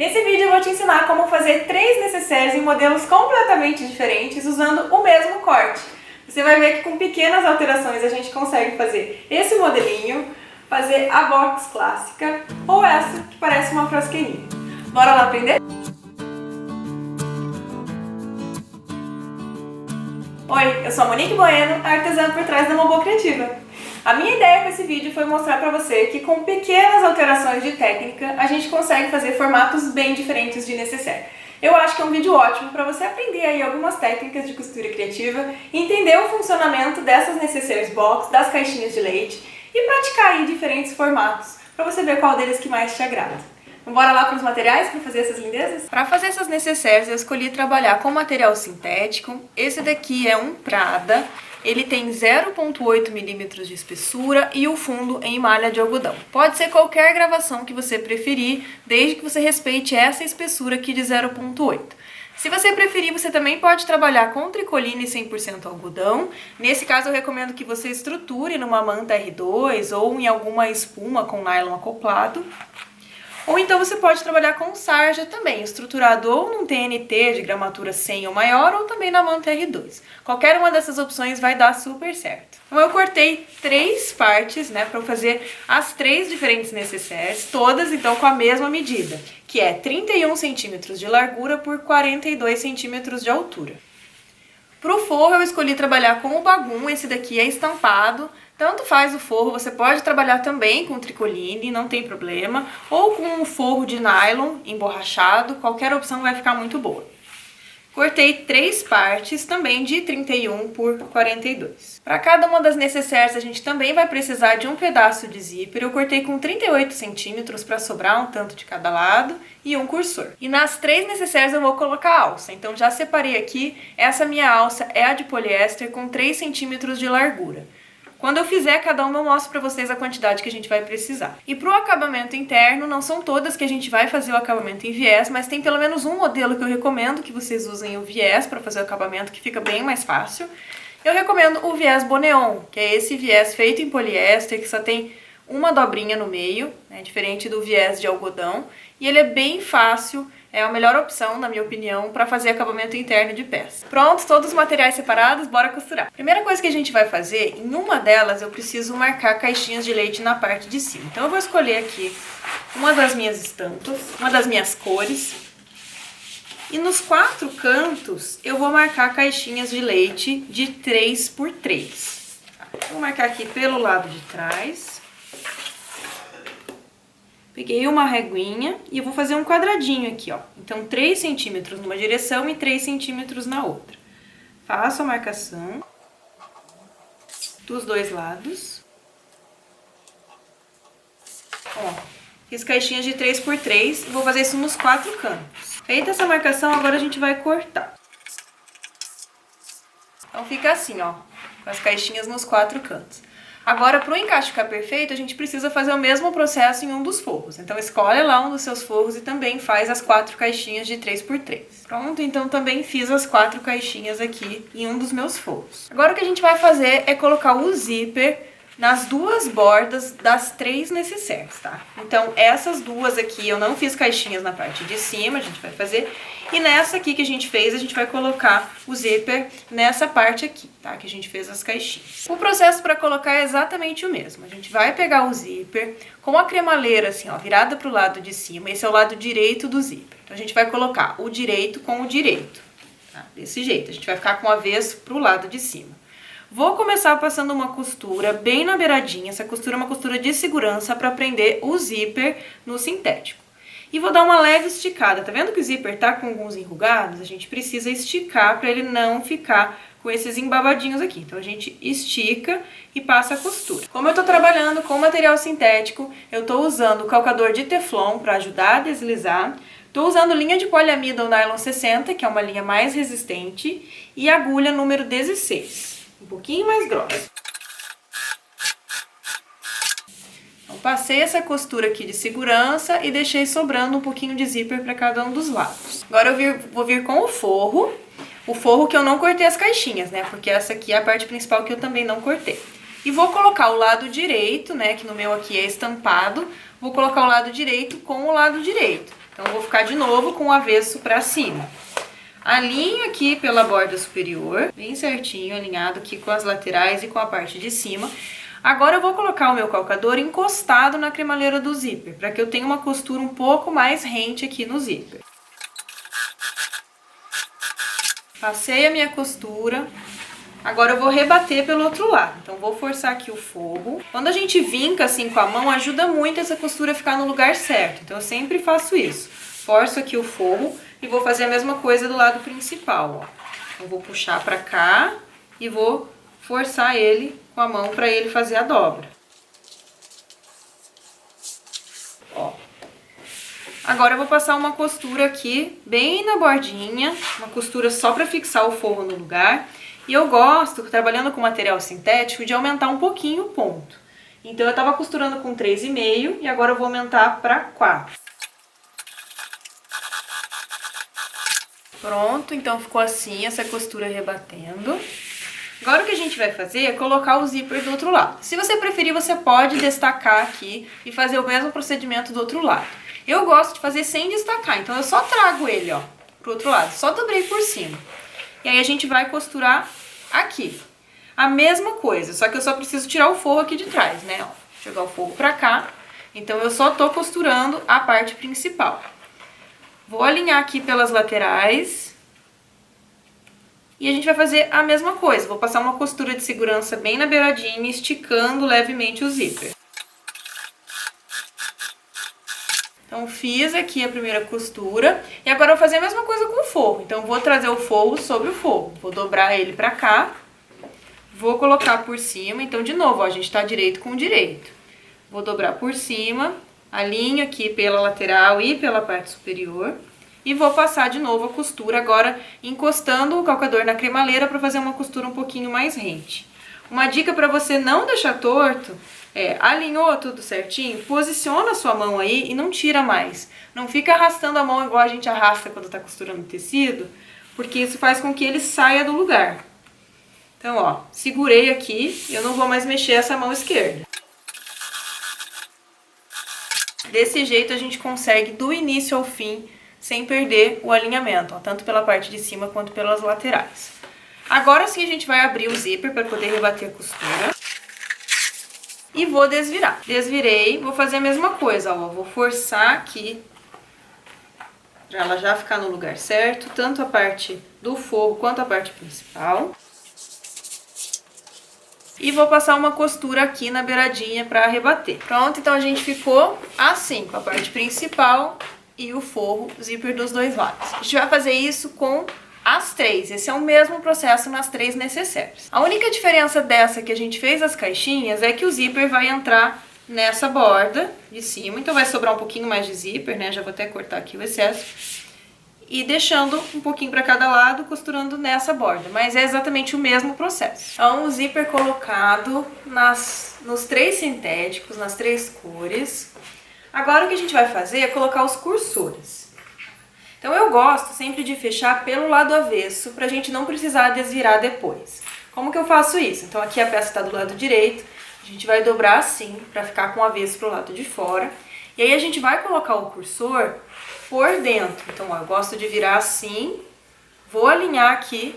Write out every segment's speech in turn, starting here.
Nesse vídeo eu vou te ensinar como fazer 3 necessaires em modelos completamente diferentes usando o mesmo corte. Você vai ver que com pequenas alterações a gente consegue fazer esse modelinho, fazer a box clássica ou essa que parece uma frasqueirinha. Bora lá aprender? Oi, eu sou a Monique Bueno, artesã por trás da Mobo Criativa. A minha ideia com esse vídeo foi mostrar pra você que com pequenas alterações de técnica a gente consegue fazer formatos bem diferentes de necessaire. Eu acho que é um vídeo ótimo para você aprender aí algumas técnicas de costura criativa, entender o funcionamento dessas necessaires box, das caixinhas de leite e praticar aí diferentes formatos para você ver qual deles que mais te agrada. Então bora lá para os materiais para fazer essas lindezas? Para fazer essas necessaires eu escolhi trabalhar com material sintético. Esse daqui é um Prada. Ele tem 0,8 milímetros de espessura e o fundo em malha de algodão. Pode ser qualquer gravação que você preferir, desde que você respeite essa espessura aqui de 0,8. Se você preferir, você também pode trabalhar com tricoline 100% algodão. Nesse caso, eu recomendo que você estruture numa manta R2 ou em alguma espuma com nylon acoplado. Ou então você pode trabalhar com sarja também, estruturado ou num TNT de gramatura 100 ou maior, ou também na manta R2. Qualquer uma dessas opções vai dar super certo. Então eu cortei 3 partes, né, para fazer as 3 diferentes necessaires, todas então com a mesma medida, que é 31 centímetros de largura por 42 centímetros de altura. Para o forro eu escolhi trabalhar com o bagum, esse daqui é estampado. Tanto faz o forro, você pode trabalhar também com tricoline, não tem problema, ou com um forro de nylon emborrachado, qualquer opção vai ficar muito boa. Cortei 3 partes, também de 31 por 42. Para cada uma das necessaires a gente também vai precisar de um pedaço de zíper. Eu cortei com 38 centímetros para sobrar um tanto de cada lado e um cursor. E nas 3 necessaires eu vou colocar alça, então já separei aqui. Essa minha alça é a de poliéster com 3 centímetros de largura. Quando eu fizer cada uma eu mostro pra vocês a quantidade que a gente vai precisar. E pro acabamento interno, não são todas que a gente vai fazer o acabamento em viés, mas tem pelo menos um modelo que eu recomendo que vocês usem o viés para fazer o acabamento, que fica bem mais fácil. Eu recomendo o viés Boneon, que é esse viés feito em poliéster, que só tem uma dobrinha no meio, né, diferente do viés de algodão. E ele é bem fácil, é a melhor opção, na minha opinião, para fazer acabamento interno de peça. Pronto, todos os materiais separados, bora costurar. Primeira coisa que a gente vai fazer, em uma delas eu preciso marcar caixinhas de leite na parte de cima. Então eu vou escolher aqui uma das minhas estampas, uma das minhas cores. E nos 4 cantos eu vou marcar caixinhas de leite de 3 por 3. Vou marcar aqui pelo lado de trás. Peguei uma reguinha e eu vou fazer um quadradinho aqui, ó. Então, 3 centímetros numa direção e 3 centímetros na outra. Faço a marcação dos 2 lados. Ó, fiz caixinhas de 3 por 3 e vou fazer isso nos 4 cantos. Feita essa marcação, agora a gente vai cortar. Então, fica assim, ó, com as caixinhas nos 4 cantos. Agora, para o encaixe ficar perfeito, a gente precisa fazer o mesmo processo em um dos forros. Então, escolhe lá um dos seus forros e também faz as 4 caixinhas de 3 por 3. Pronto, então também fiz as 4 caixinhas aqui em um dos meus forros. Agora o que a gente vai fazer é colocar o zíper nas 2 bordas das 3 necessaires, tá? Então, essas 2 aqui eu não fiz caixinhas na parte de cima, a gente vai fazer. E nessa aqui que a gente fez, a gente vai colocar o zíper nessa parte aqui, tá? Que a gente fez as caixinhas. O processo para colocar é exatamente o mesmo. A gente vai pegar o zíper com a cremaleira assim, ó, virada pro lado de cima. Esse é o lado direito do zíper. Então, a gente vai colocar o direito com o direito, tá? Desse jeito, a gente vai ficar com o avesso pro lado de cima. Vou começar passando uma costura bem na beiradinha. Essa costura é uma costura de segurança para prender o zíper no sintético. E vou dar uma leve esticada. Tá vendo que o zíper tá com alguns enrugados? A gente precisa esticar para ele não ficar com esses embabadinhos aqui. Então a gente estica e passa a costura. Como eu tô trabalhando com material sintético, eu tô usando o calcador de Teflon para ajudar a deslizar. Tô usando linha de poliamida ou nylon 60, que é uma linha mais resistente, e agulha número 16, um pouquinho mais grossa. Passei essa costura aqui de segurança e deixei sobrando um pouquinho de zíper para cada um dos lados. Agora eu vou vir com o forro que eu não cortei as caixinhas, né? Porque essa aqui é a parte principal que eu também não cortei. E vou colocar o lado direito, né? Que no meu aqui é estampado. Vou colocar o lado direito com o lado direito. Então eu vou ficar de novo com o avesso pra cima. Alinho aqui pela borda superior, bem certinho, alinhado aqui com as laterais e com a parte de cima. Agora eu vou colocar o meu calcador encostado na cremaleira do zíper, para que eu tenha uma costura um pouco mais rente aqui no zíper. Passei a minha costura, agora eu vou rebater pelo outro lado. Então vou forçar aqui o forro. Quando a gente vinca assim com a mão, ajuda muito essa costura a ficar no lugar certo. Então eu sempre faço isso. Forço aqui o forro e vou fazer a mesma coisa do lado principal, ó. Eu vou puxar pra cá e vou forçar ele com a mão pra ele fazer a dobra. Ó. Agora eu vou passar uma costura aqui bem na bordinha, uma costura só pra fixar o forro no lugar. E eu gosto, trabalhando com material sintético, de aumentar um pouquinho o ponto. Então eu tava costurando com 3,5 e agora eu vou aumentar pra 4. Pronto, então ficou assim, essa costura rebatendo. Agora o que a gente vai fazer é colocar o zíper do outro lado. Se você preferir, você pode destacar aqui e fazer o mesmo procedimento do outro lado. Eu gosto de fazer sem destacar, então eu só trago ele, ó, pro outro lado. Só dobrei por cima. E aí a gente vai costurar aqui. A mesma coisa, só que eu só preciso tirar o forro aqui de trás, né? Ó, jogar o forro pra cá. Então eu só tô costurando a parte principal. Vou alinhar aqui pelas laterais. E a gente vai fazer a mesma coisa. Vou passar uma costura de segurança bem na beiradinha, esticando levemente o zíper. Então, fiz aqui a primeira costura. E agora eu vou fazer a mesma coisa com o forro. Então, vou trazer o forro sobre o forro. Vou dobrar ele pra cá. Vou colocar por cima. Então, de novo, ó, a gente tá direito com direito. Vou dobrar por cima. Alinho aqui pela lateral e pela parte superior. E vou passar de novo a costura, agora encostando o calcador na cremaleira para fazer uma costura um pouquinho mais rente. Uma dica para você não deixar torto é, alinhou tudo certinho, posiciona a sua mão aí e não tira mais. Não fica arrastando a mão igual a gente arrasta quando tá costurando o tecido, porque isso faz com que ele saia do lugar. Então, ó, segurei aqui, eu não vou mais mexer essa mão esquerda. Desse jeito a gente consegue do início ao fim, sem perder o alinhamento, ó, tanto pela parte de cima quanto pelas laterais. Agora sim a gente vai abrir o zíper para poder rebater a costura. E vou desvirar. Desvirei, vou fazer a mesma coisa, ó, vou forçar aqui, para ela já ficar no lugar certo, tanto a parte do forro quanto a parte principal. E vou passar uma costura aqui na beiradinha para rebater. Pronto, então a gente ficou assim, com a parte principal e o forro, zíper dos dois lados. A gente vai fazer isso com as três. Esse é o mesmo processo nas três necessaires. A única diferença dessa que a gente fez as caixinhas é que o zíper vai entrar nessa borda de cima. Então vai sobrar um pouquinho mais de zíper, né? Já vou até cortar aqui o excesso. E deixando um pouquinho para cada lado, costurando nessa borda. Mas é exatamente o mesmo processo. Então, o zíper colocado nos três sintéticos, nas três cores. Agora o que a gente vai fazer é colocar os cursores. Então eu gosto sempre de fechar pelo lado avesso, pra gente não precisar desvirar depois. Como que eu faço isso? Então aqui a peça está do lado direito, a gente vai dobrar assim, pra ficar com o avesso pro lado de fora. E aí a gente vai colocar o cursor por dentro. Então ó, eu gosto de virar assim, vou alinhar aqui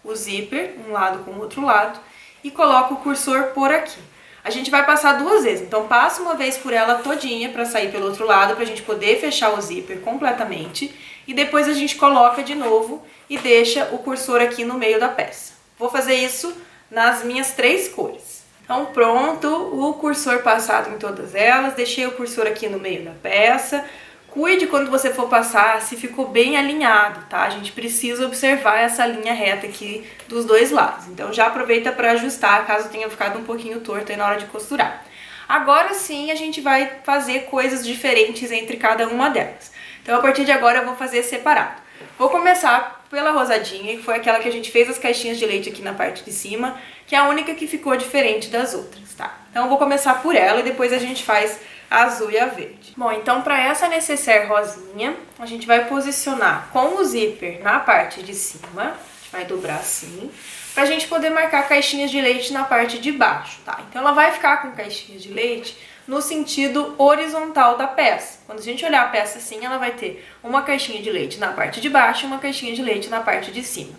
o zíper, um lado com o outro lado, e coloco o cursor por aqui. A gente vai passar duas vezes, então passa uma vez por ela todinha para sair pelo outro lado, pra gente poder fechar o zíper completamente. E depois a gente coloca de novo e deixa o cursor aqui no meio da peça. Vou fazer isso nas minhas três cores. Então pronto, o cursor passado em todas elas, deixei o cursor aqui no meio da peça. Cuide quando você for passar se ficou bem alinhado, tá? A gente precisa observar essa linha reta aqui dos dois lados. Então já aproveita para ajustar, caso tenha ficado um pouquinho torto aí na hora de costurar. Agora sim a gente vai fazer coisas diferentes entre cada uma delas. Então a partir de agora eu vou fazer separado. Vou começar pela rosadinha, que foi aquela que a gente fez as caixinhas de leite aqui na parte de cima, que é a única que ficou diferente das outras, tá? Então eu vou começar por ela e depois a gente faz a azul e a verde. Bom, então para essa necessaire rosinha, a gente vai posicionar com o zíper na parte de cima, a gente vai dobrar assim, pra gente poder marcar caixinhas de leite na parte de baixo, tá? Então ela vai ficar com caixinhas de leite no sentido horizontal da peça. Quando a gente olhar a peça assim, ela vai ter uma caixinha de leite na parte de baixo e uma caixinha de leite na parte de cima.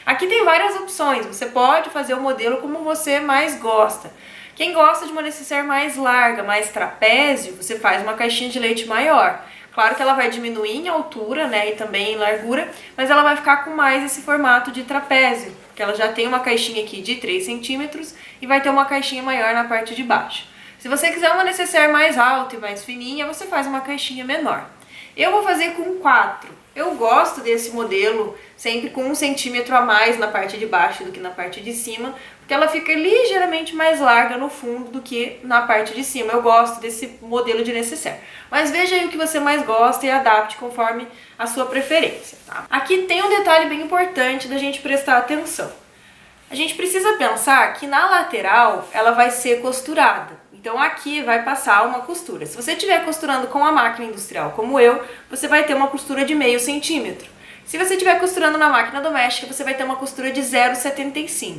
Aqui tem várias opções, você pode fazer o modelo como você mais gosta. Quem gosta de uma necessaire mais larga, mais trapézio, você faz uma caixinha de leite maior. Claro que ela vai diminuir em altura, né, e também em largura, mas ela vai ficar com mais esse formato de trapézio, porque ela já tem uma caixinha aqui de 3 centímetros e vai ter uma caixinha maior na parte de baixo. Se você quiser uma necessaire mais alta e mais fininha, você faz uma caixinha menor. Eu vou fazer com 4. Eu gosto desse modelo sempre com 1 centímetro a mais na parte de baixo do que na parte de cima, porque ela fica ligeiramente mais larga no fundo do que na parte de cima. Eu gosto desse modelo de necessaire. Mas veja aí o que você mais gosta e adapte conforme a sua preferência, tá? Aqui tem um detalhe bem importante da gente prestar atenção. A gente precisa pensar que na lateral ela vai ser costurada. Então aqui vai passar uma costura. Se você estiver costurando com a máquina industrial como eu, você vai ter uma costura de meio centímetro. Se você estiver costurando na máquina doméstica, você vai ter uma costura de 0,75.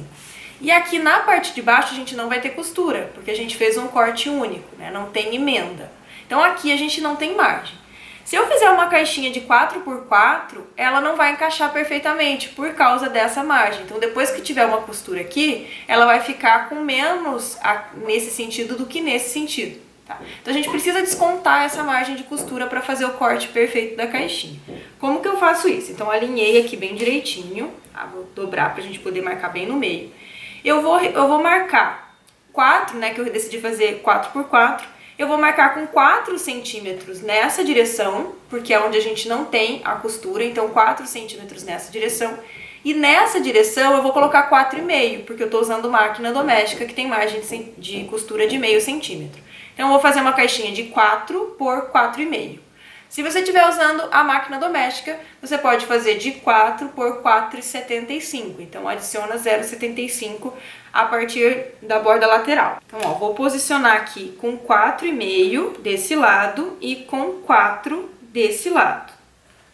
E aqui na parte de baixo a gente não vai ter costura, porque a gente fez um corte único, né? Não tem emenda. Então aqui a gente não tem margem. Se eu fizer uma caixinha de 4x4, ela não vai encaixar perfeitamente por causa dessa margem. Então depois que tiver uma costura aqui, ela vai ficar com menos nesse sentido do que nesse sentido. Tá? Então a gente precisa descontar essa margem de costura para fazer o corte perfeito da caixinha. Como que eu faço isso? Então alinhei aqui bem direitinho, tá? Vou dobrar para a gente poder marcar bem no meio. Eu vou marcar 4, né, que eu decidi fazer 4x4. Eu vou marcar com 4 centímetros nessa direção, porque é onde a gente não tem a costura, então 4 centímetros nessa direção. E nessa direção eu vou colocar 4,5, porque eu estou usando máquina doméstica que tem margem de costura de meio centímetro. Então eu vou fazer uma caixinha de 4 por 4,5. Se você estiver usando a máquina doméstica, você pode fazer de 4 por 4,75. Então adiciona 0,75 a partir da borda lateral. Então, ó, vou posicionar aqui com 4,5 desse lado e com 4 desse lado.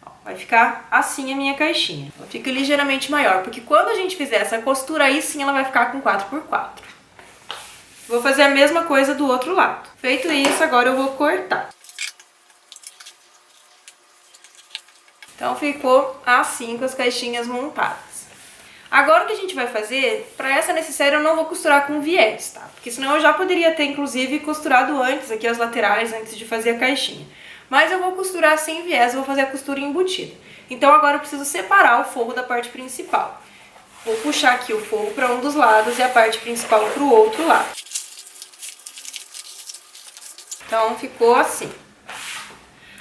Ó, vai ficar assim a minha caixinha. Ela fica ligeiramente maior, porque quando a gente fizer essa costura aí sim ela vai ficar com 4 por 4. Vou fazer a mesma coisa do outro lado. Feito isso, agora eu vou cortar. Então ficou assim com as caixinhas montadas. Agora o que a gente vai fazer, para essa necessaire eu não vou costurar com viés, tá? Porque senão eu já poderia ter inclusive costurado antes aqui as laterais, antes de fazer a caixinha. Mas eu vou costurar sem viés, eu vou fazer a costura embutida. Então agora eu preciso separar o forro da parte principal. Vou puxar aqui o forro para um dos lados e a parte principal para o outro lado. Então ficou assim.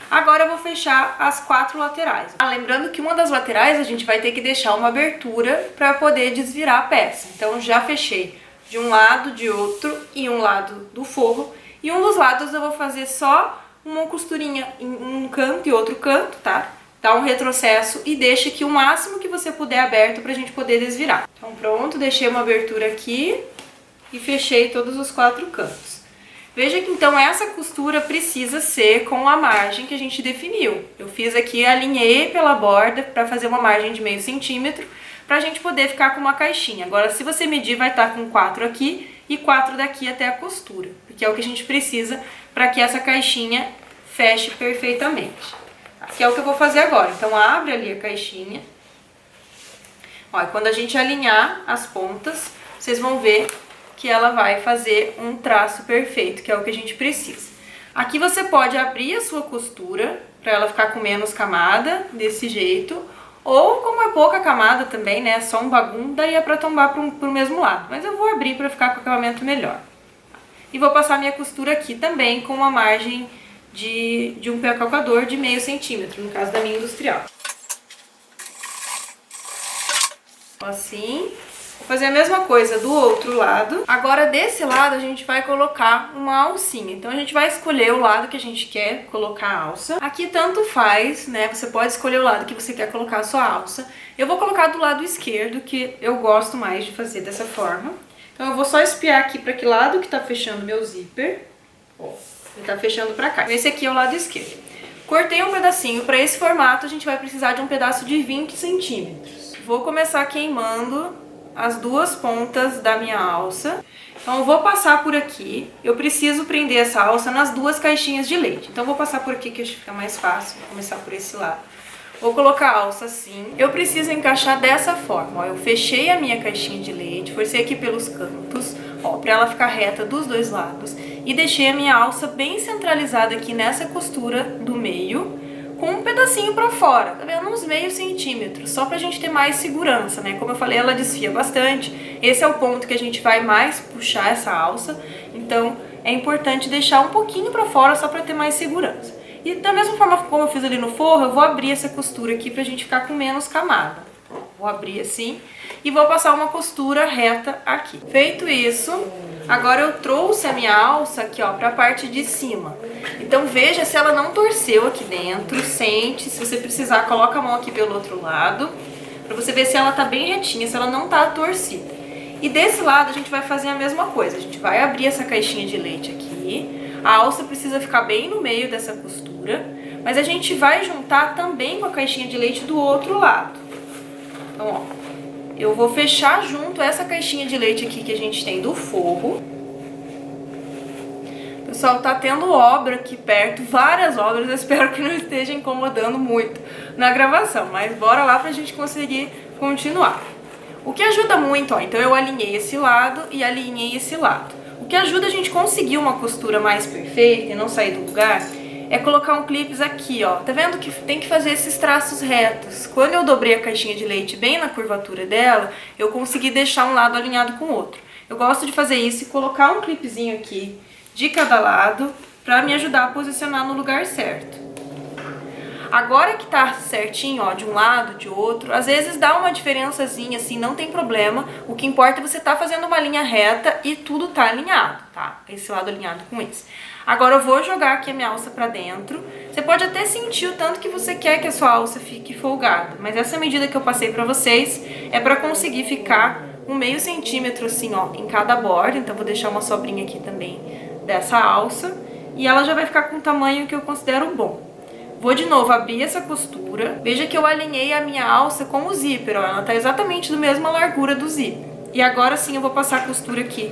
Agora eu vou fechar as 4 laterais. Lembrando que uma das laterais a gente vai ter que deixar uma abertura para poder desvirar a peça. Então já fechei de um lado, de outro e um lado do forro. E um dos lados eu vou fazer só uma costurinha em um canto e outro canto, tá? Dá um retrocesso e deixa aqui o máximo que você puder aberto pra gente poder desvirar. Então pronto, deixei uma abertura aqui e fechei todos os 4 cantos. Veja que então essa costura precisa ser com a margem que a gente definiu. Eu fiz aqui, alinhei pela borda para fazer uma margem de meio centímetro, para a gente poder ficar com uma caixinha. Agora, se você medir, vai estar com 4 aqui e 4 daqui até a costura, porque é o que a gente precisa para que essa caixinha feche perfeitamente. Que é o que eu vou fazer agora. Então, abre ali a caixinha. Ó, e quando a gente alinhar as pontas, vocês vão ver que ela vai fazer um traço perfeito, que é o que a gente precisa. Aqui você pode abrir a sua costura para ela ficar com menos camada, desse jeito, ou como é pouca camada também, né, só um bagum, daria para tombar pro mesmo lado. Mas eu vou abrir para ficar com o acabamento melhor. E vou passar minha costura aqui também com uma margem de um pé calcador de meio centímetro, no caso da minha industrial. Assim. Vou fazer a mesma coisa do outro lado. Agora desse lado a gente vai colocar uma alcinha. Então a gente vai escolher o lado que a gente quer colocar a alça. Aqui tanto faz, né? Você pode escolher o lado que você quer colocar a sua alça. Eu vou colocar do lado esquerdo, que eu gosto mais de fazer dessa forma. Então eu vou só espiar aqui para que lado que tá fechando meu zíper. Ó, ele tá fechando para cá. Esse aqui é o lado esquerdo. Cortei um pedacinho. Para esse formato a gente vai precisar de um pedaço de 20 centímetros. Vou começar queimando as duas pontas da minha alça. Então eu vou passar por aqui, eu preciso prender essa alça nas duas caixinhas de leite. Então eu vou passar por aqui que acho que fica mais fácil, vou começar por esse lado. Vou colocar a alça assim, eu preciso encaixar dessa forma, ó, eu fechei a minha caixinha de leite, forcei aqui pelos cantos, ó, pra ela ficar reta dos dois lados. E deixei a minha alça bem centralizada aqui nessa costura do meio, com um pedacinho pra fora, tá vendo? Uns meio centímetros, só pra gente ter mais segurança, né? Como eu falei, ela desfia bastante, esse é o ponto que a gente vai mais puxar essa alça, então é importante deixar um pouquinho pra fora só pra ter mais segurança. E da mesma forma como eu fiz ali no forro, eu vou abrir essa costura aqui pra gente ficar com menos camada. Vou abrir assim e vou passar uma costura reta aqui. Feito isso, agora eu trouxe a minha alça aqui, ó, pra parte de cima. Então veja se ela não torceu aqui dentro, sente, se você precisar, coloca a mão aqui pelo outro lado, pra você ver se ela tá bem retinha, se ela não tá torcida. E desse lado a gente vai fazer a mesma coisa, a gente vai abrir essa caixinha de leite aqui, a alça precisa ficar bem no meio dessa costura, mas a gente vai juntar também com a caixinha de leite do outro lado. Então, ó, eu vou fechar junto essa caixinha de leite aqui que a gente tem do forro. Pessoal, tá tendo obra aqui perto, várias obras, eu espero que não esteja incomodando muito na gravação, mas bora lá pra gente conseguir continuar. O que ajuda muito, ó, então eu alinhei esse lado e alinhei esse lado. O que ajuda a gente conseguir uma costura mais perfeita e não sair do lugar é colocar um clips aqui, ó. Tá vendo que tem que fazer esses traços retos? Quando eu dobrei a caixinha de leite bem na curvatura dela, eu consegui deixar um lado alinhado com o outro. Eu gosto de fazer isso e colocar um clipezinho aqui de cada lado pra me ajudar a posicionar no lugar certo. Agora que tá certinho, ó, de um lado, de outro, às vezes dá uma diferençazinha assim, não tem problema. O que importa é você tá fazendo uma linha reta e tudo tá alinhado, tá? Esse lado alinhado com esse. Agora eu vou jogar aqui a minha alça pra dentro. Você pode até sentir o tanto que você quer que a sua alça fique folgada, mas essa medida que eu passei pra vocês é pra conseguir ficar um meio centímetro assim, ó, em cada borda. Então vou deixar uma sobrinha aqui também dessa alça e ela já vai ficar com o tamanho que eu considero bom. Vou de novo abrir essa costura. Veja que eu alinhei a minha alça com o zíper, ó, ela tá exatamente da mesma largura do zíper. E agora sim eu vou passar a costura aqui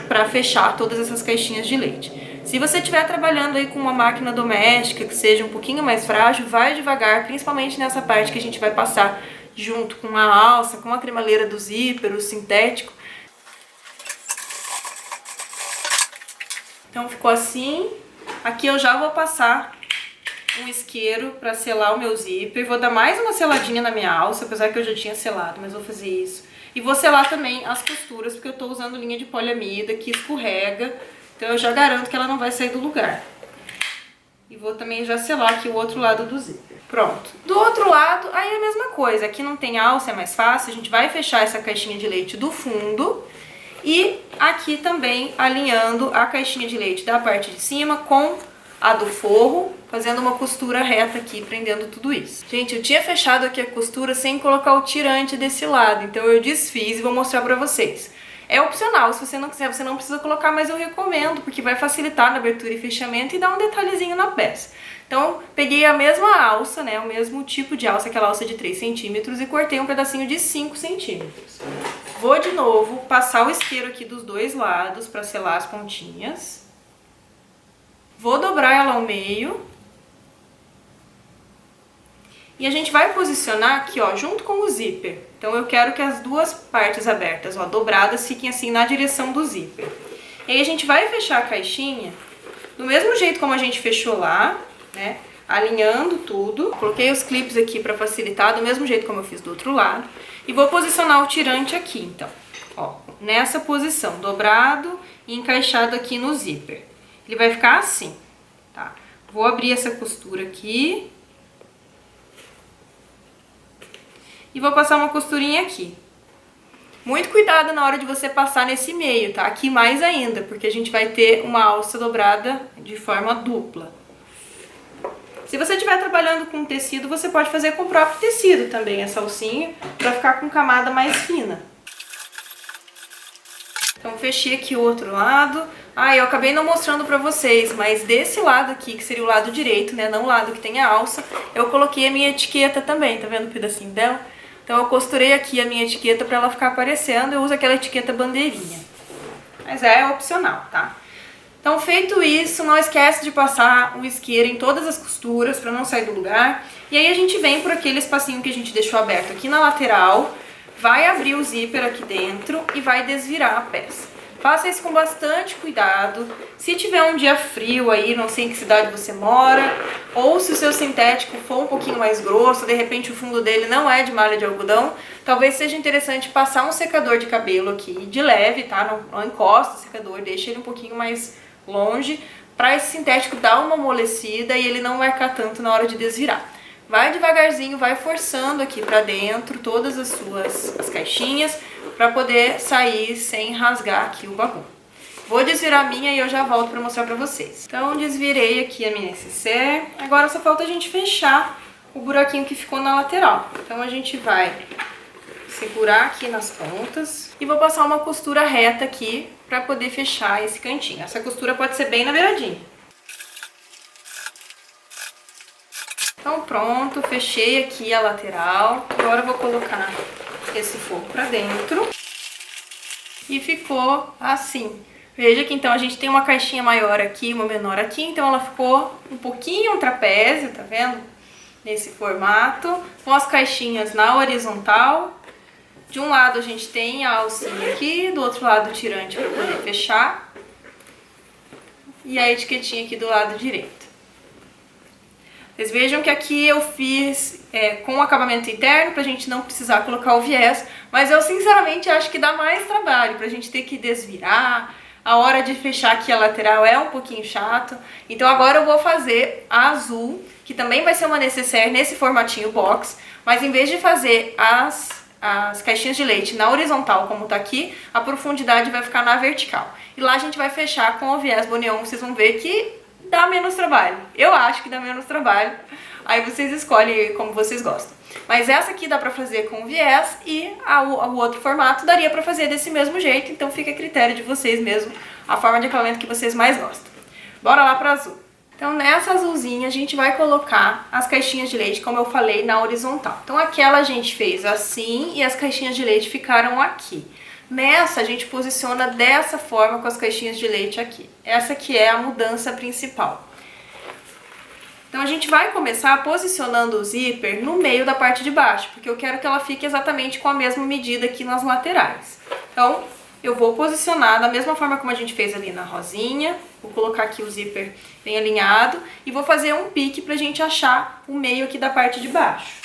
pra fechar todas essas caixinhas de leite. Se você estiver trabalhando aí com uma máquina doméstica que seja um pouquinho mais frágil, vai devagar, principalmente nessa parte que a gente vai passar junto com a alça, com a cremaleira do zíper, o sintético. Então ficou assim. Aqui eu já vou passar um isqueiro para selar o meu zíper. Vou dar mais uma seladinha na minha alça, apesar que eu já tinha selado, mas vou fazer isso. E vou selar também as costuras, porque eu tô usando linha de poliamida que escorrega, então eu já garanto que ela não vai sair do lugar. E vou também já selar aqui o outro lado do zíper. Pronto. Do outro lado, aí é a mesma coisa. Aqui não tem alça, é mais fácil. A gente vai fechar essa caixinha de leite do fundo. E aqui também alinhando a caixinha de leite da parte de cima com a do forro, fazendo uma costura reta aqui, prendendo tudo isso. Gente, eu tinha fechado aqui a costura sem colocar o tirante desse lado, então eu desfiz e vou mostrar pra vocês. É opcional, se você não quiser, você não precisa colocar, mas eu recomendo, porque vai facilitar na abertura e fechamento e dar um detalhezinho na peça. Então, peguei a mesma alça, né, o mesmo tipo de alça, aquela alça de 3 centímetros, e cortei um pedacinho de 5 centímetros. Vou de novo passar o isqueiro aqui dos dois lados para selar as pontinhas. Vou dobrar ela ao meio. E a gente vai posicionar aqui, ó, junto com o zíper. Então eu quero que as duas partes abertas, ó, dobradas, fiquem assim na direção do zíper. E aí a gente vai fechar a caixinha do mesmo jeito como a gente fechou lá, né? Alinhando tudo. Coloquei os clips aqui para facilitar, do mesmo jeito como eu fiz do outro lado. E vou posicionar o tirante aqui, então. Ó, nessa posição, dobrado e encaixado aqui no zíper. Ele vai ficar assim, tá? Vou abrir essa costura aqui. E vou passar uma costurinha aqui. Muito cuidado na hora de você passar nesse meio, tá? Aqui mais ainda, porque a gente vai ter uma alça dobrada de forma dupla. Se você estiver trabalhando com tecido, você pode fazer com o próprio tecido também, essa alcinha, pra ficar com camada mais fina. Então, fechei aqui o outro lado. Ah, eu acabei não mostrando pra vocês, mas desse lado aqui, que seria o lado direito, né, não o lado que tem a alça, eu coloquei a minha etiqueta também, tá vendo o pedacinho dela? Então eu costurei aqui a minha etiqueta para ela ficar aparecendo, eu uso aquela etiqueta bandeirinha. Mas é opcional, tá? Então feito isso, não esquece de passar o isqueiro em todas as costuras para não sair do lugar. E aí a gente vem por aquele espacinho que a gente deixou aberto aqui na lateral, vai abrir o zíper aqui dentro e vai desvirar a peça. Faça isso com bastante cuidado. Se tiver um dia frio aí, não sei em que cidade você mora, ou se o seu sintético for um pouquinho mais grosso, de repente o fundo dele não é de malha de algodão, talvez seja interessante passar um secador de cabelo aqui de leve, tá? Não encosta o secador, deixa ele um pouquinho mais longe, para esse sintético dar uma amolecida e ele não marcar tanto na hora de desvirar. Vai devagarzinho, vai forçando aqui pra dentro todas as caixinhas pra poder sair sem rasgar aqui o bagulho. Vou desvirar a minha e eu já volto pra mostrar pra vocês. Então desvirei aqui a minha necessaire. Agora só falta a gente fechar o buraquinho que ficou na lateral. Então a gente vai segurar aqui nas pontas e vou passar uma costura reta aqui pra poder fechar esse cantinho. Essa costura pode ser bem na beiradinha. Então pronto, fechei aqui a lateral. Agora eu vou colocar esse forro pra dentro. E ficou assim. Veja que então a gente tem uma caixinha maior aqui, uma menor aqui. Então ela ficou um pouquinho um trapézio, tá vendo? Nesse formato. Com as caixinhas na horizontal. De um lado a gente tem a alcinha aqui, do outro lado o tirante para poder fechar. E a etiquetinha aqui do lado direito. Vocês vejam que aqui eu fiz com acabamento interno, pra gente não precisar colocar o viés, mas eu sinceramente acho que dá mais trabalho, pra gente ter que desvirar, a hora de fechar aqui a lateral é um pouquinho chato. Então agora eu vou fazer a azul, que também vai ser uma necessaire nesse formatinho box, mas em vez de fazer as caixinhas de leite na horizontal, como tá aqui, a profundidade vai ficar na vertical. E lá a gente vai fechar com o viés Boneon, vocês vão ver que dá menos trabalho. Eu acho que dá menos trabalho. Aí vocês escolhem como vocês gostam. Mas essa aqui dá pra fazer com viés e o outro formato daria pra fazer desse mesmo jeito. Então fica a critério de vocês mesmo, a forma de acabamento que vocês mais gostam. Bora lá pra azul. Então nessa azulzinha a gente vai colocar as caixinhas de leite, como eu falei, na horizontal. Então aquela a gente fez assim e as caixinhas de leite ficaram aqui. Nessa a gente posiciona dessa forma com as caixinhas de leite aqui. Essa aqui é a mudança principal. Então a gente vai começar posicionando o zíper no meio da parte de baixo, porque eu quero que ela fique exatamente com a mesma medida aqui nas laterais. Então eu vou posicionar da mesma forma como a gente fez ali na rosinha, vou colocar aqui o zíper bem alinhado e vou fazer um pique pra gente achar o meio aqui da parte de baixo.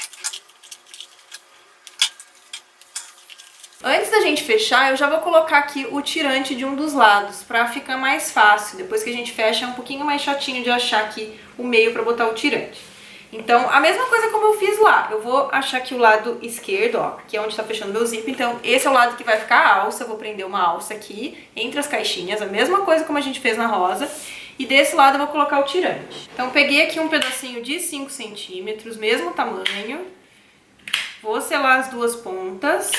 Antes da gente fechar, eu já vou colocar aqui o tirante de um dos lados, pra ficar mais fácil. Depois que a gente fecha, é um pouquinho mais chatinho de achar aqui o meio pra botar o tirante. Então, a mesma coisa como eu fiz lá. Eu vou achar aqui o lado esquerdo, ó, que é onde tá fechando meu zíper. Então, esse é o lado que vai ficar a alça. Eu vou prender uma alça aqui, entre as caixinhas. A mesma coisa como a gente fez na rosa. E desse lado eu vou colocar o tirante. Então, peguei aqui um pedacinho de 5 centímetros, mesmo tamanho. Vou selar as duas pontas.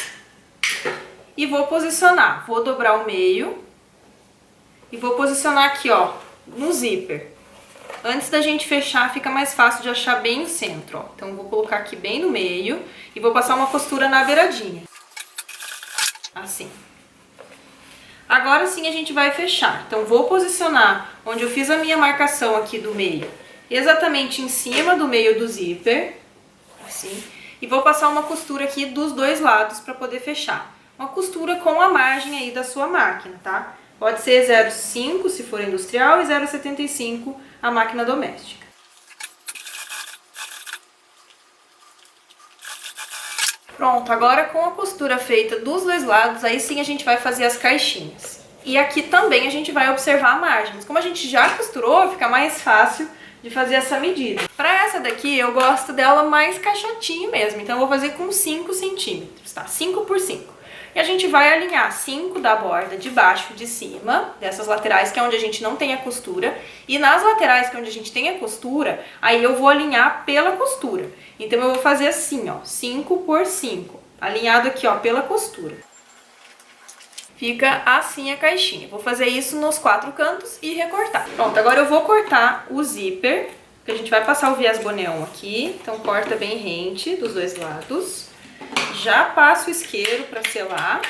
E vou posicionar, vou dobrar o meio e vou posicionar aqui, ó, no zíper. Antes da gente fechar, fica mais fácil de achar bem o centro, ó. Então, vou colocar aqui bem no meio e vou passar uma costura na beiradinha. Assim. Agora sim a gente vai fechar. Então, vou posicionar onde eu fiz a minha marcação aqui do meio, exatamente em cima do meio do zíper, assim. E vou passar uma costura aqui dos dois lados para poder fechar. Uma costura com a margem aí da sua máquina, tá? Pode ser 0,5 se for industrial e 0,75 a máquina doméstica. Pronto, agora com a costura feita dos dois lados, aí sim a gente vai fazer as caixinhas. E aqui também a gente vai observar a margem. Mas como a gente já costurou, fica mais fácil de fazer essa medida. Pra essa daqui, eu gosto dela mais caixotinho mesmo, então eu vou fazer com 5 centímetros, tá? 5 por 5. E a gente vai alinhar 5 da borda de baixo e de cima, dessas laterais, que é onde a gente não tem a costura. E nas laterais, que é onde a gente tem a costura, aí eu vou alinhar pela costura. Então eu vou fazer assim, ó, 5 por 5, alinhado aqui, ó, pela costura. Fica assim a caixinha. Vou fazer isso nos 4 cantos e recortar. Pronto, agora eu vou cortar o zíper, que a gente vai passar o viés Boneon aqui. Então corta bem rente dos dois lados. já passo o isqueiro para selar.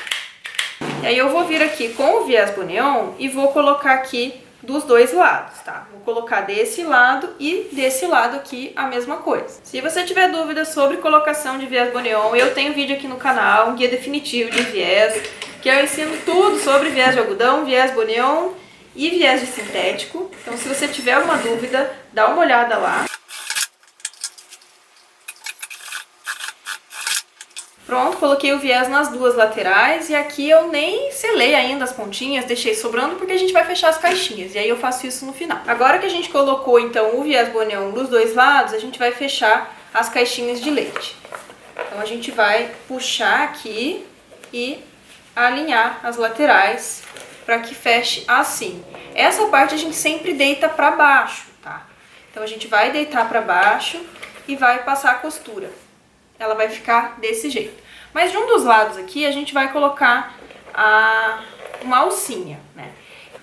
E aí eu vou vir aqui com o viés Boneon e vou colocar aqui dos dois lados, tá? Vou colocar desse lado e desse lado aqui a mesma coisa. Se você tiver dúvida sobre colocação de viés Boneon, eu tenho vídeo aqui no canal, um guia definitivo de viés, que eu ensino tudo sobre viés de algodão, viés Boneon e viés de sintético. Então se você tiver alguma dúvida, dá uma olhada lá. Pronto, coloquei o viés nas duas laterais e aqui eu nem selei ainda as pontinhas, deixei sobrando porque a gente vai fechar as caixinhas e aí eu faço isso no final. Agora que a gente colocou então o viés Boneon dos dois lados, a gente vai fechar as caixinhas de leite. Então a gente vai puxar aqui e alinhar as laterais para que feche assim. Essa parte a gente sempre deita para baixo, tá? Então a gente vai deitar para baixo e vai passar a costura. Ela vai ficar desse jeito. Mas de um dos lados aqui, a gente vai colocar uma alcinha, né?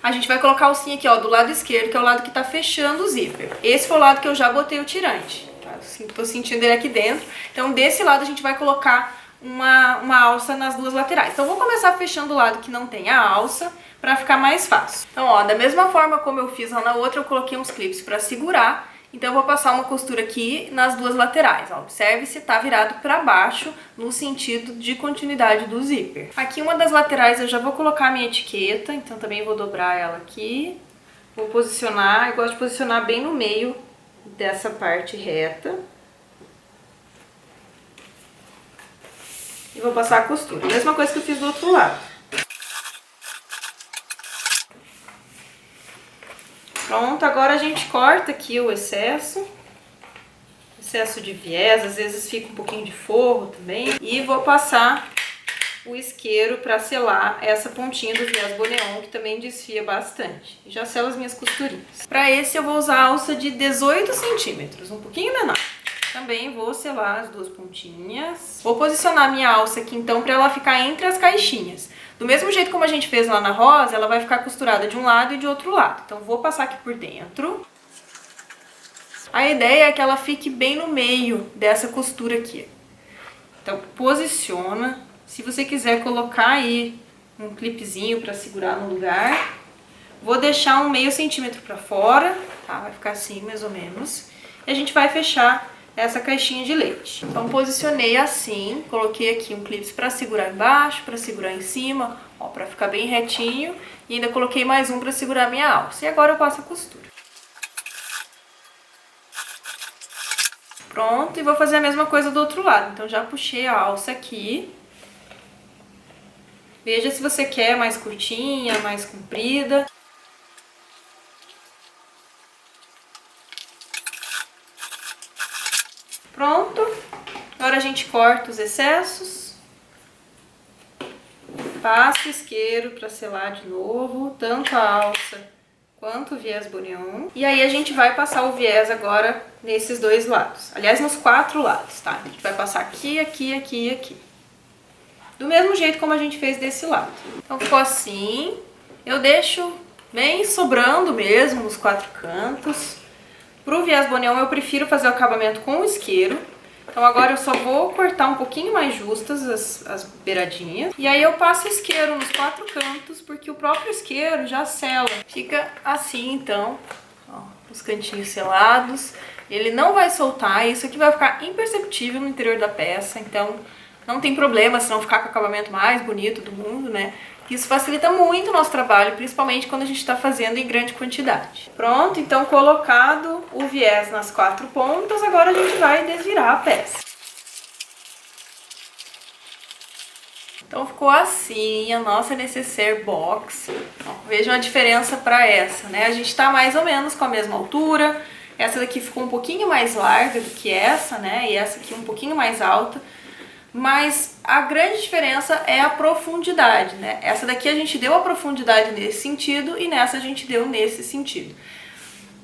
A gente vai colocar a alcinha aqui, ó, do lado esquerdo, que é o lado que tá fechando o zíper. Esse foi o lado que eu já botei o tirante, tá? Tô sentindo ele aqui dentro. Então, desse lado, a gente vai colocar uma alça nas duas laterais. Então, eu vou começar fechando o lado que não tem a alça, pra ficar mais fácil. Então, ó, da mesma forma como eu fiz lá na outra, eu coloquei uns clipes pra segurar. Então eu vou passar uma costura aqui nas duas laterais, ó. Observe se tá virado para baixo no sentido de continuidade do zíper. Aqui uma das laterais eu já vou colocar a minha etiqueta, então também vou dobrar ela aqui. Vou posicionar, eu gosto de posicionar bem no meio dessa parte reta. E vou passar a costura. Mesma coisa que eu fiz do outro lado. Pronto, agora a gente corta aqui o excesso de viés, às vezes fica um pouquinho de forro também. E vou passar o isqueiro para selar essa pontinha do viés Boneon, que também desfia bastante. E já selo as minhas costurinhas. Para esse eu vou usar a alça de 18 centímetros, um pouquinho menor. Também vou selar as duas pontinhas. Vou posicionar a minha alça aqui então para ela ficar entre as caixinhas. Do mesmo jeito como a gente fez lá na rosa, ela vai ficar costurada de um lado e de outro lado. Então vou passar aqui por dentro. A ideia é que ela fique bem no meio dessa costura aqui. Então posiciona. Se você quiser colocar aí um clipezinho para segurar no lugar. Vou deixar um meio centímetro para fora, tá? Vai ficar assim mais ou menos. E a gente vai fechar essa caixinha de leite. Então posicionei assim, coloquei aqui um clipe para segurar embaixo, para segurar em cima, ó, para ficar bem retinho, e ainda coloquei mais um para segurar a minha alça. E agora eu passo a costura. Pronto, e vou fazer a mesma coisa do outro lado. Então já puxei a alça aqui. Veja se você quer mais curtinha, mais comprida. Pronto, agora a gente corta os excessos, passa o isqueiro para selar de novo, tanto a alça quanto o viés Boneon. E aí a gente vai passar o viés agora nesses dois lados, aliás nos 4 lados, tá? A gente vai passar aqui, aqui, aqui e aqui. Do mesmo jeito como a gente fez desse lado. Então ficou assim, eu deixo bem sobrando mesmo nos 4 cantos. Pro viés Boneon eu prefiro fazer o acabamento com o isqueiro. Então agora eu só vou cortar um pouquinho mais justas as beiradinhas. E aí eu passo isqueiro nos 4 cantos, porque o próprio isqueiro já sela. Fica assim então, ó, os cantinhos selados. Ele não vai soltar, isso aqui vai ficar imperceptível no interior da peça. Então não tem problema se não ficar com o acabamento mais bonito do mundo, né? Isso facilita muito o nosso trabalho, principalmente quando a gente está fazendo em grande quantidade. Pronto, então colocado o viés nas 4 pontas, agora a gente vai desvirar a peça. Então ficou assim a nossa necessaire box. Ó, vejam a diferença para essa, né? A gente está mais ou menos com a mesma altura. Essa daqui ficou um pouquinho mais larga do que essa, né? E essa aqui um pouquinho mais alta. Mas a grande diferença é a profundidade, né? Essa daqui a gente deu a profundidade nesse sentido e nessa a gente deu nesse sentido.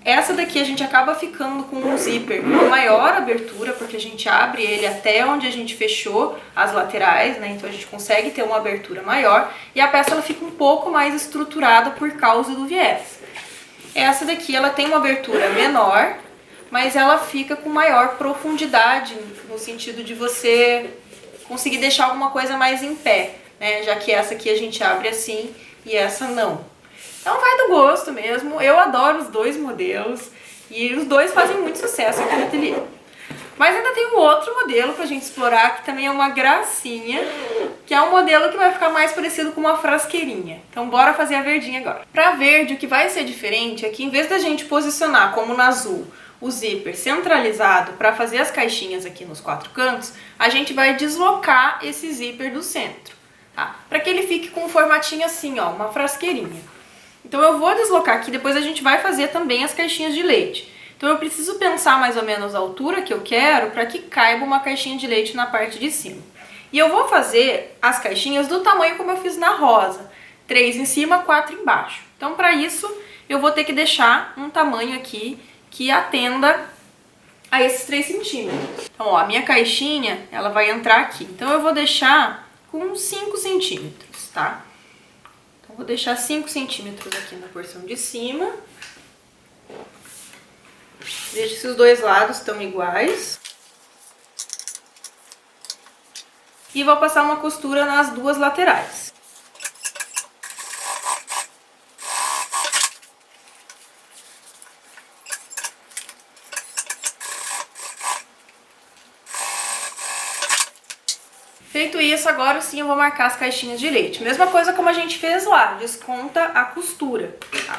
Essa daqui a gente acaba ficando com um zíper com maior abertura, porque a gente abre ele até onde a gente fechou as laterais, né? Então a gente consegue ter uma abertura maior e a peça ela fica um pouco mais estruturada por causa do viés. Essa daqui ela tem uma abertura menor, mas ela fica com maior profundidade, no sentido de você conseguir deixar alguma coisa mais em pé, né? Já que essa aqui a gente abre assim e essa não. Então vai do gosto mesmo. Eu adoro os dois modelos e os dois fazem muito sucesso aqui no ateliê. Mas ainda tem um outro modelo pra gente explorar, que também é uma gracinha, que é um modelo que vai ficar mais parecido com uma frasqueirinha. Então bora fazer a verdinha agora. Pra verde, o que vai ser diferente é que em vez da gente posicionar, como no azul, o zíper centralizado para fazer as caixinhas aqui nos 4 cantos, a gente vai deslocar esse zíper do centro, tá? Para que ele fique com um formatinho assim, ó, uma frasqueirinha. Então eu vou deslocar aqui, depois a gente vai fazer também as caixinhas de leite. Então eu preciso pensar mais ou menos a altura que eu quero para que caiba uma caixinha de leite na parte de cima. E eu vou fazer as caixinhas do tamanho como eu fiz na rosa, 3 em cima, 4 embaixo. Então para isso eu vou ter que deixar um tamanho aqui que atenda a esses 3 centímetros. Então ó, a minha caixinha ela vai entrar aqui, então eu vou deixar com 5 centímetros, tá? Então vou deixar 5 centímetros aqui na porção de cima. Veja se os dois lados estão iguais. E vou passar uma costura nas duas laterais. Feito isso, agora sim eu vou marcar as caixinhas de leite. Mesma coisa como a gente fez lá, desconta a costura, tá?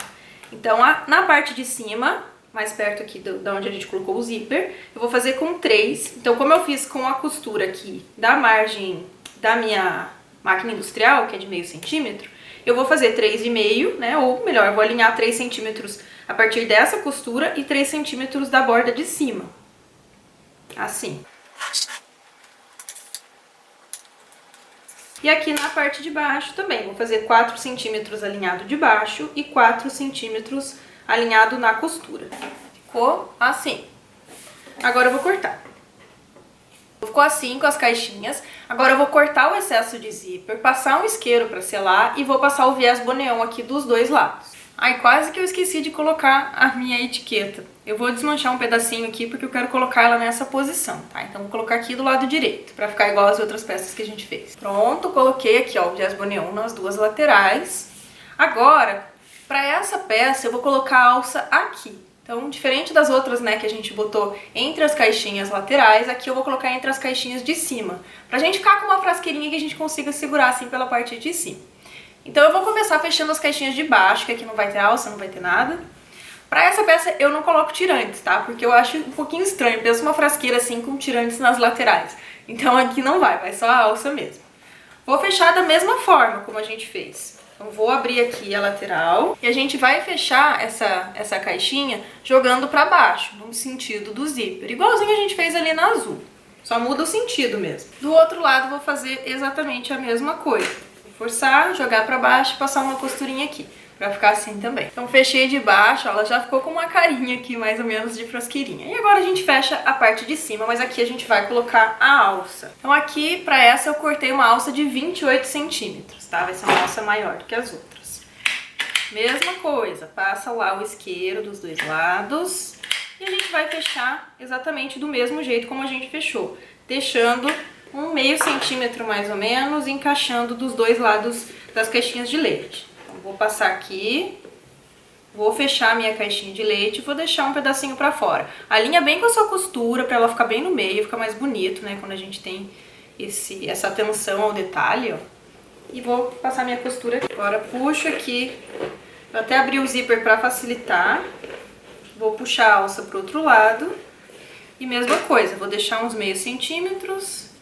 Então, na parte de cima, mais perto aqui de onde a gente colocou o zíper, eu vou fazer com 3. Então, como eu fiz com a costura aqui da margem da minha máquina industrial, que é de meio centímetro, eu vou fazer 3,5, né? Ou melhor, eu vou alinhar 3 centímetros a partir dessa costura e 3 centímetros da borda de cima. Assim. E aqui na parte de baixo também, vou fazer 4 centímetros alinhado de baixo e 4 centímetros alinhado na costura. Ficou assim. Agora eu vou cortar. Ficou assim com as caixinhas. Agora eu vou cortar o excesso de zíper, passar um isqueiro para selar e vou passar o viés boneon aqui dos dois lados. Ai, quase que eu esqueci de colocar a minha etiqueta. Eu vou desmanchar um pedacinho aqui porque eu quero colocar ela nessa posição, tá? Então vou colocar aqui do lado direito, pra ficar igual as outras peças que a gente fez. Pronto, coloquei aqui, ó, o viés boneon nas duas laterais. Agora, pra essa peça eu vou colocar a alça aqui. Então, diferente das outras, né, que a gente botou entre as caixinhas laterais, aqui eu vou colocar entre as caixinhas de cima, pra gente ficar com uma frasqueirinha que a gente consiga segurar assim pela parte de cima. Então eu vou começar fechando as caixinhas de baixo, que aqui não vai ter alça, não vai ter nada. Pra essa peça eu não coloco tirantes, tá? Porque eu acho um pouquinho estranho, pensa uma frasqueira assim com tirantes nas laterais. Então aqui não vai só a alça mesmo. Vou fechar da mesma forma como a gente fez. Então vou abrir aqui a lateral e a gente vai fechar essa caixinha jogando pra baixo, no sentido do zíper. Igualzinho a gente fez ali na azul, só muda o sentido mesmo. Do outro lado vou fazer exatamente a mesma coisa. Forçar, jogar pra baixo e passar uma costurinha aqui, pra ficar assim também. Então fechei de baixo, ela já ficou com uma carinha aqui mais ou menos de frasqueirinha. E agora a gente fecha a parte de cima, mas aqui a gente vai colocar a alça. Então aqui, pra essa, eu cortei uma alça de 28 centímetros, tá? Vai ser uma alça maior do que as outras. Mesma coisa, passa lá o isqueiro dos dois lados e a gente vai fechar exatamente do mesmo jeito como a gente fechou, deixando um meio centímetro mais ou menos, encaixando dos dois lados das caixinhas de leite. Então, vou passar aqui, vou fechar a minha caixinha de leite e vou deixar um pedacinho pra fora. Alinha bem com a sua costura pra ela ficar bem no meio, fica mais bonito, né, quando a gente tem essa atenção ao detalhe, ó. E vou passar minha costura aqui. Agora puxo aqui, vou até abrir o zíper pra facilitar. Vou puxar a alça pro outro lado. E mesma coisa, vou deixar uns meio centímetros.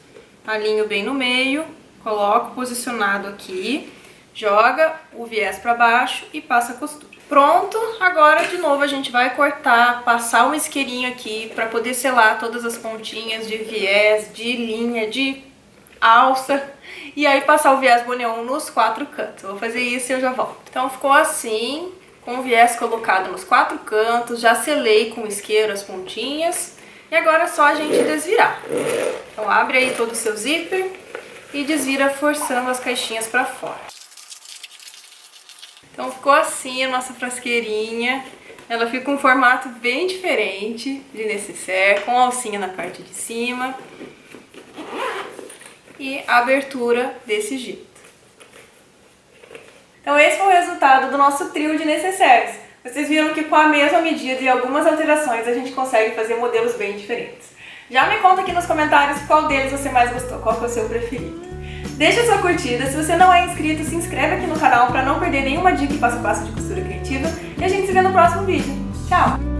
Alinho bem no meio, coloco posicionado aqui, joga o viés para baixo e passa a costura. Pronto, agora de novo a gente vai cortar, passar um isqueirinho aqui para poder selar todas as pontinhas de viés, de linha, de alça e aí passar o viés boneon nos 4 cantos. Vou fazer isso e eu já volto. Então ficou assim, com o viés colocado nos 4 cantos, já selei com o isqueiro as pontinhas. E agora é só a gente desvirar. Então abre aí todo o seu zíper e desvira forçando as caixinhas pra fora. Então ficou assim a nossa frasqueirinha. Ela fica com um formato bem diferente de nécessaire, com alcinha na parte de cima. e a abertura desse jeito. Então esse foi o resultado do nosso trio de necessaires. Vocês viram que com a mesma medida e algumas alterações a gente consegue fazer modelos bem diferentes. Já me conta aqui nos comentários qual deles você mais gostou, qual que é o seu preferido. Deixa sua curtida, se você não é inscrito, se inscreve aqui no canal para não perder nenhuma dica e passo a passo de costura criativa e a gente se vê no próximo vídeo. Tchau!